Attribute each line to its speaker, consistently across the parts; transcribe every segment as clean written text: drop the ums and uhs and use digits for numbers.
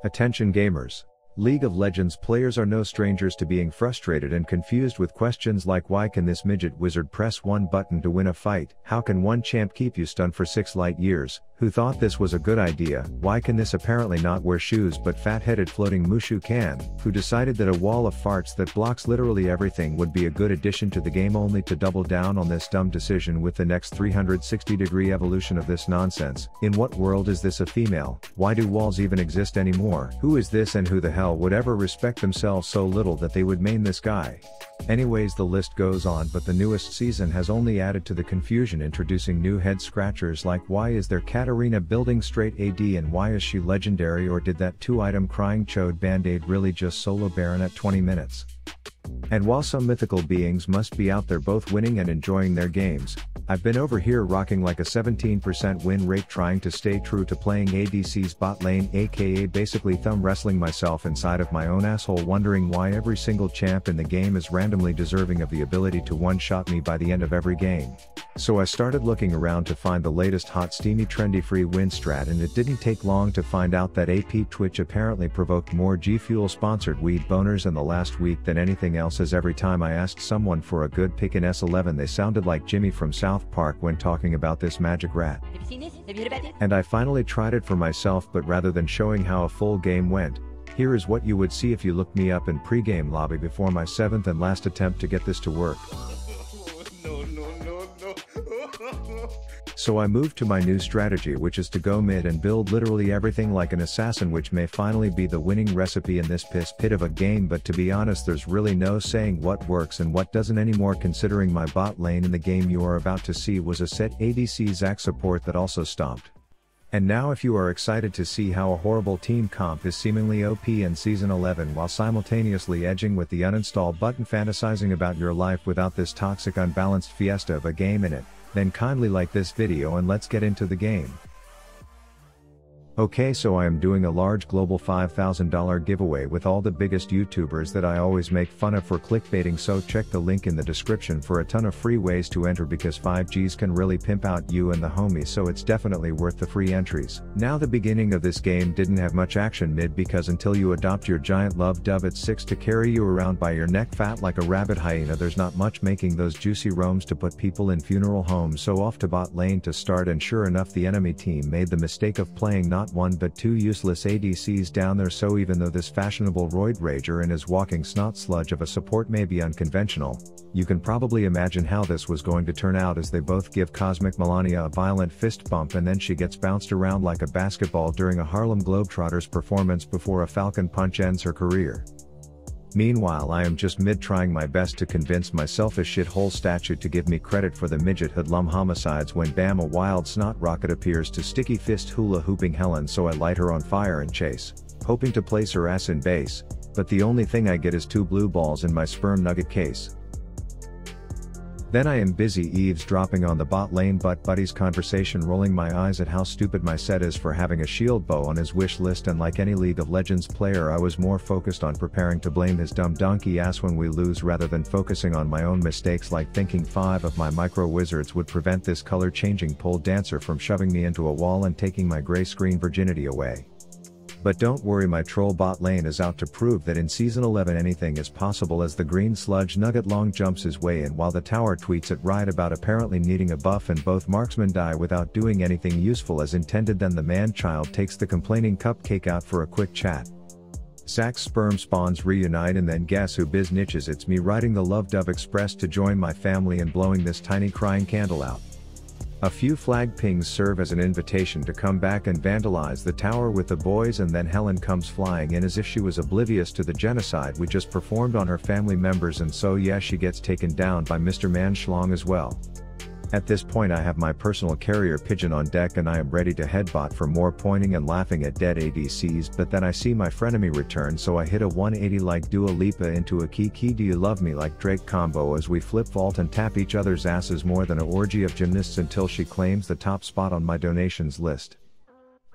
Speaker 1: Attention gamers. League of Legends players are no strangers to being frustrated and confused with questions like why can this midget wizard press one button to win a fight? How can one champ keep you stunned for 6 light years? Who thought this was a good idea? Why can this apparently not wear shoes but fat-headed floating Mushu can? Who decided that a wall of farts that blocks literally everything would be a good addition to the game only to double down on this dumb decision with the next 360-degree evolution of this nonsense? In what world is this a female? Why do walls even exist anymore? Who is this and who the hell would ever respect themselves so little that they would main this guy? Anyways, the list goes on, but the newest season has only added to the confusion, introducing new head scratchers like why is there Katarina building straight AD and why is she legendary, or did that 2-item crying chode band-aid really just solo Baron at 20 minutes? And while some mythical beings must be out there both winning and enjoying their games, I've been over here rocking like a 17% win rate trying to stay true to playing ADC's bot lane, aka basically thumb wrestling myself inside of my own asshole, wondering why every single champ in the game is randomly deserving of the ability to one-shot me by the end of every game. So I started looking around to find the latest hot steamy trendy free win strat, and it didn't take long to find out that AP Twitch apparently provoked more G Fuel sponsored weed boners in the last week than anything else, as every time I asked someone for a good pick in S11 they sounded like Jimmy from South Park when talking about this magic rat.
Speaker 2: Have you seen this? Have you heard about this?
Speaker 1: And I finally tried it for myself, but rather than showing how a full game went, here is what you would see if you looked me up in pre-game lobby before my 7th and last attempt to get this to work. So I moved to my new strategy, which is to go mid and build literally everything like an assassin, which may finally be the winning recipe in this piss pit of a game, but to be honest there's really no saying what works and what doesn't anymore, considering my bot lane in the game you are about to see was a Sett ADC Zac Support that also stomped. And now if you are excited to see how a horrible team comp is seemingly OP in Season 11 while simultaneously edging with the uninstall button, fantasizing about your life without this toxic unbalanced fiesta of a game in it, then kindly like this video and let's get into the game. Okay, so I am doing a large global $5,000 giveaway with all the biggest YouTubers that I always make fun of for clickbaiting, so check the link in the description for a ton of free ways to enter, because 5Gs can really pimp out you and the homies, so it's definitely worth the free entries. Now the beginning of this game didn't have much action mid, because until you adopt your giant love dove at 6 to carry you around by your neck fat like a rabid hyena, there's not much making those juicy roams to put people in funeral homes. So off to bot lane to start, and sure enough the enemy team made the mistake of playing not one but 2 useless ADCs down there. So even though this fashionable roid rager and his walking snot sludge of a support may be unconventional, you can probably imagine how this was going to turn out, as they both give Cosmic Melania a violent fist bump and then she gets bounced around like a basketball during a Harlem Globetrotters performance before a Falcon Punch ends her career. Meanwhile I am just mid trying my best to convince my selfish shithole statue to give me credit for the midget hoodlum homicides when bam, a wild snot rocket appears to sticky fist hula hooping Helen, so I light her on fire and chase, hoping to place her ass in base, but the only thing I get is 2 blue balls in my sperm nugget case. Then I am busy eavesdropping on the bot lane butt buddies conversation, rolling my eyes at how stupid my Sett is for having a shield bow on his wish list, and like any League of Legends player I was more focused on preparing to blame his dumb donkey ass when we lose rather than focusing on my own mistakes, like thinking 5 of my micro wizards would prevent this color changing pole dancer from shoving me into a wall and taking my gray screen virginity away. But don't worry, my troll bot lane is out to prove that in Season 11 anything is possible, as the green sludge nugget long jumps his way in while the tower tweets at Riot about apparently needing a buff, and both marksmen die without doing anything useful as intended. Then the man-child takes the complaining cupcake out for a quick chat. Zac's sperm spawns reunite, and then guess who biz niches? It's me riding the Love Dove Express to join my family and blowing this tiny crying candle out. A few flag pings serve as an invitation to come back and vandalize the tower with the boys, and then Helen comes flying in as if she was oblivious to the genocide we just performed on her family members, and so yeah, she gets taken down by Mr. Manschlong as well. At this point I have my personal carrier pigeon on deck and I am ready to headbot for more pointing and laughing at dead ADCs, but then I see my frenemy return, so I hit a 180 like Dua Lipa into a Kiki do you love me like Drake combo as we flip vault and tap each other's asses more than an orgy of gymnasts until she claims the top spot on my donations list.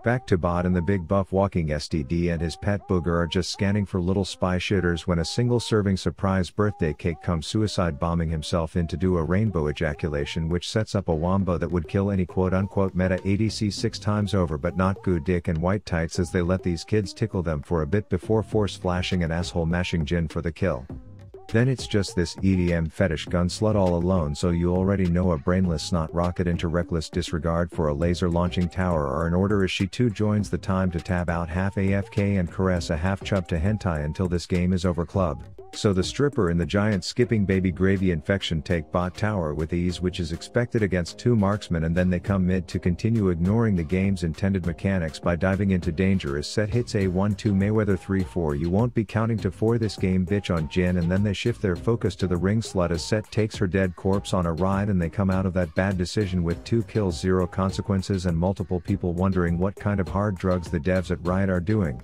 Speaker 1: Back to bot, and the big buff walking STD and his pet booger are just scanning for little spy shitters when a single serving surprise birthday cake comes suicide bombing himself in to do a rainbow ejaculation, which sets up a wombo that would kill any quote-unquote meta ADC 6 times over, but not goo dick and white tights, as they let these kids tickle them for a bit before force flashing and asshole mashing Jin for the kill. Then it's just this EDM fetish gun slut all alone, so you already know a brainless snot rocket into reckless disregard for a laser launching tower are in order, as she too joins the time to tab out half AFK and caress a half chub to hentai until this game is over club. So the stripper in the giant skipping baby gravy infection take bot tower with ease, which is expected against 2 marksmen, and then they come mid to continue ignoring the game's intended mechanics by diving into danger as Sett hits a 1-2 Mayweather 3-4 you won't be counting to 4 this game bitch on Jin, and then they shift their focus to the ring slut as Sett takes her dead corpse on a ride, and they come out of that bad decision with 2 kills 0 consequences and multiple people wondering what kind of hard drugs the devs at Riot are doing.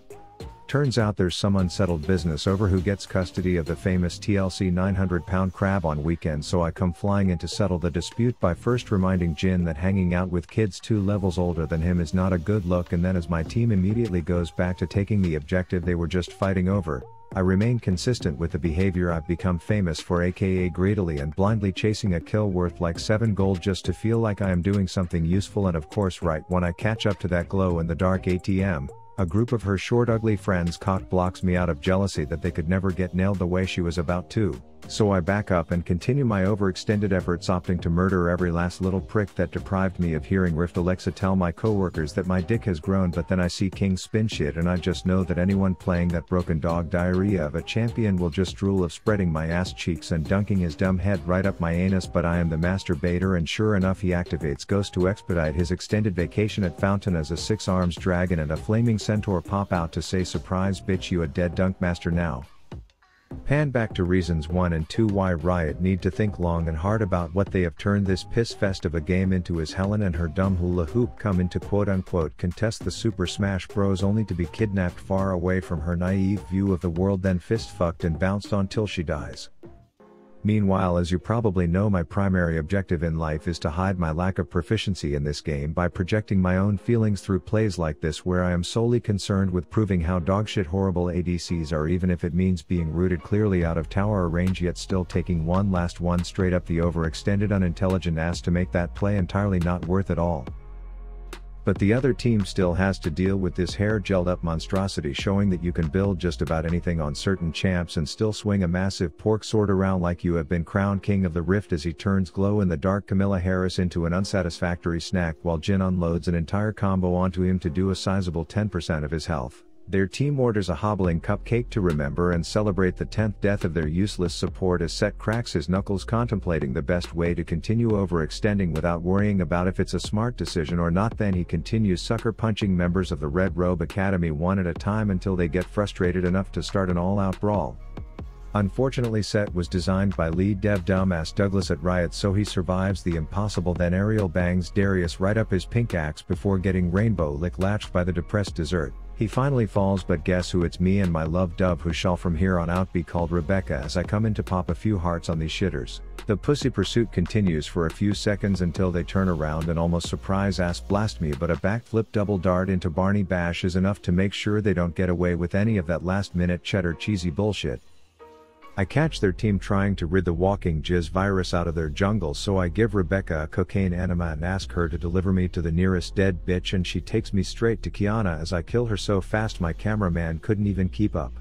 Speaker 1: Turns out there's some unsettled business over who gets custody of the famous TLC 900-pound crab on weekends, so I come flying in to settle the dispute by first reminding Jin that hanging out with kids 2 levels older than him is not a good look, and then as my team immediately goes back to taking the objective they were just fighting over, I remain consistent with the behavior I've become famous for, aka greedily and blindly chasing a kill worth like 7 gold just to feel like I am doing something useful. And of course right when I catch up to that glow in the dark ATM, a group of her short ugly friends cock blocks me out of jealousy that they could never get nailed the way she was about to. So I back up and continue my overextended efforts, opting to murder every last little prick that deprived me of hearing Rift Alexa tell my coworkers that my dick has grown. But then I see King spin shit, and I just know that anyone playing that broken dog diarrhea of a champion will just drool of spreading my ass cheeks and dunking his dumb head right up my anus. But I am the masturbator, and sure enough he activates Ghost to expedite his extended vacation at Fountain as a 6 arms dragon and a flaming centaur pop out to say, surprise bitch, you a dead dunk master now. Pan back to reasons 1 and 2 why Riot need to think long and hard about what they have turned this piss fest of a game into, as Helen and her dumb hula hoop come into quote-unquote contest the Super Smash Bros. Only to be kidnapped far away from her naive view of the world, then fist fucked and bounced on till she dies. Meanwhile, as you probably know, my primary objective in life is to hide my lack of proficiency in this game by projecting my own feelings through plays like this, where I am solely concerned with proving how dogshit horrible ADCs are, even if it means being rooted clearly out of tower range yet still taking one last one straight up the overextended unintelligent ass to make that play entirely not worth it all. But the other team still has to deal with this hair gelled up monstrosity, showing that you can build just about anything on certain champs and still swing a massive pork sword around like you have been crowned king of the rift, as he turns glow in the dark Camilla Harris into an unsatisfactory snack while Jin unloads an entire combo onto him to do a sizable 10% of his health. Their team orders a hobbling cupcake to remember and celebrate the 10th death of their useless support as Sett cracks his knuckles, contemplating the best way to continue overextending without worrying about if it's a smart decision or not. Then he continues sucker punching members of the Red Robe Academy one at a time until they get frustrated enough to start an all-out brawl. Unfortunately, Sett was designed by lead dev dumbass Douglas at Riot, so he survives the impossible, then aerial bangs Darius right up his pink axe before getting rainbow lick-latched by the depressed dessert. He finally falls, but guess who? It's me and my love dove, who shall from here on out be called Rebecca, as I come in to pop a few hearts on these shitters. The pussy pursuit continues for a few seconds until they turn around and almost surprise ass blast me, but a backflip double dart into Barney Bash is enough to make sure they don't get away with any of that last minute cheddar cheesy bullshit. I catch their team trying to rid the walking jizz virus out of their jungle, so I give Rebecca a cocaine enema and ask her to deliver me to the nearest dead bitch, and she takes me straight to Kiana as I kill her so fast my cameraman couldn't even keep up.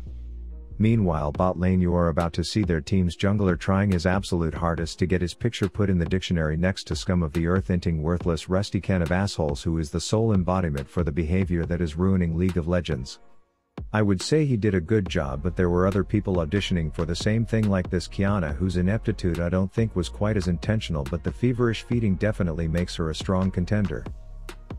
Speaker 1: Meanwhile, bot lane, you are about to see their team's jungler trying his absolute hardest to get his picture put in the dictionary next to scum of the earth, inting worthless rusty can of assholes, who is the sole embodiment for the behavior that is ruining League of Legends. I would say he did a good job, but there were other people auditioning for the same thing, like this Kiana, whose ineptitude I don't think was quite as intentional, but the feverish feeding definitely makes her a strong contender.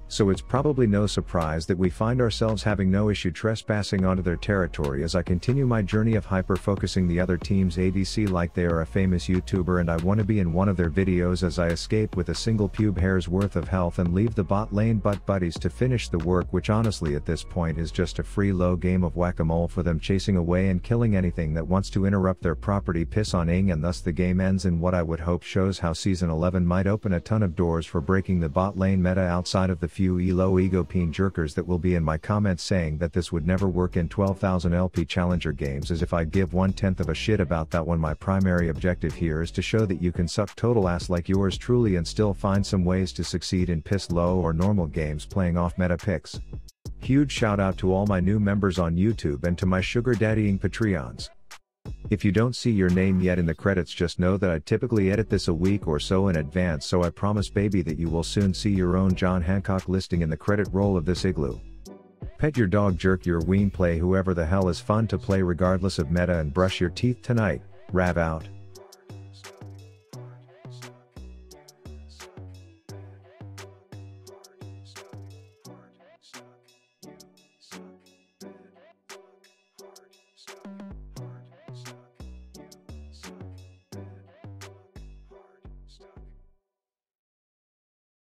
Speaker 1: So it's probably no surprise that we find ourselves having no issue trespassing onto their territory as I continue my journey of hyper-focusing the other team's ADC like they are a famous YouTuber and I want to be in one of their videos, as I escape with a single pube hair's worth of health and leave the bot lane butt buddies to finish the work, which honestly at this point is just a free low game of whack-a-mole for them, chasing away and killing anything that wants to interrupt their property piss on ing, and thus the game ends in what I would hope shows how Season 11 might open a ton of doors for breaking the bot lane meta outside of the few few elo ego peen jerkers that will be in my comments saying that this would never work in 12,000 LP challenger games, as if I give 1/10 of a shit about that one. My primary objective here is to show that you can suck total ass like yours truly and still find some ways to succeed in piss low or normal games playing off meta picks. Huge shout out to all my new members on YouTube and to my sugar daddying Patreons. If you don't see your name yet in the credits, just know that I typically edit this a week or so in advance, so I promise baby that you will soon see your own John Hancock listing in the credit roll of this igloo. Pet your dog, jerk your ween, play whoever the hell is fun to play regardless of meta, and brush your teeth tonight. Rav out.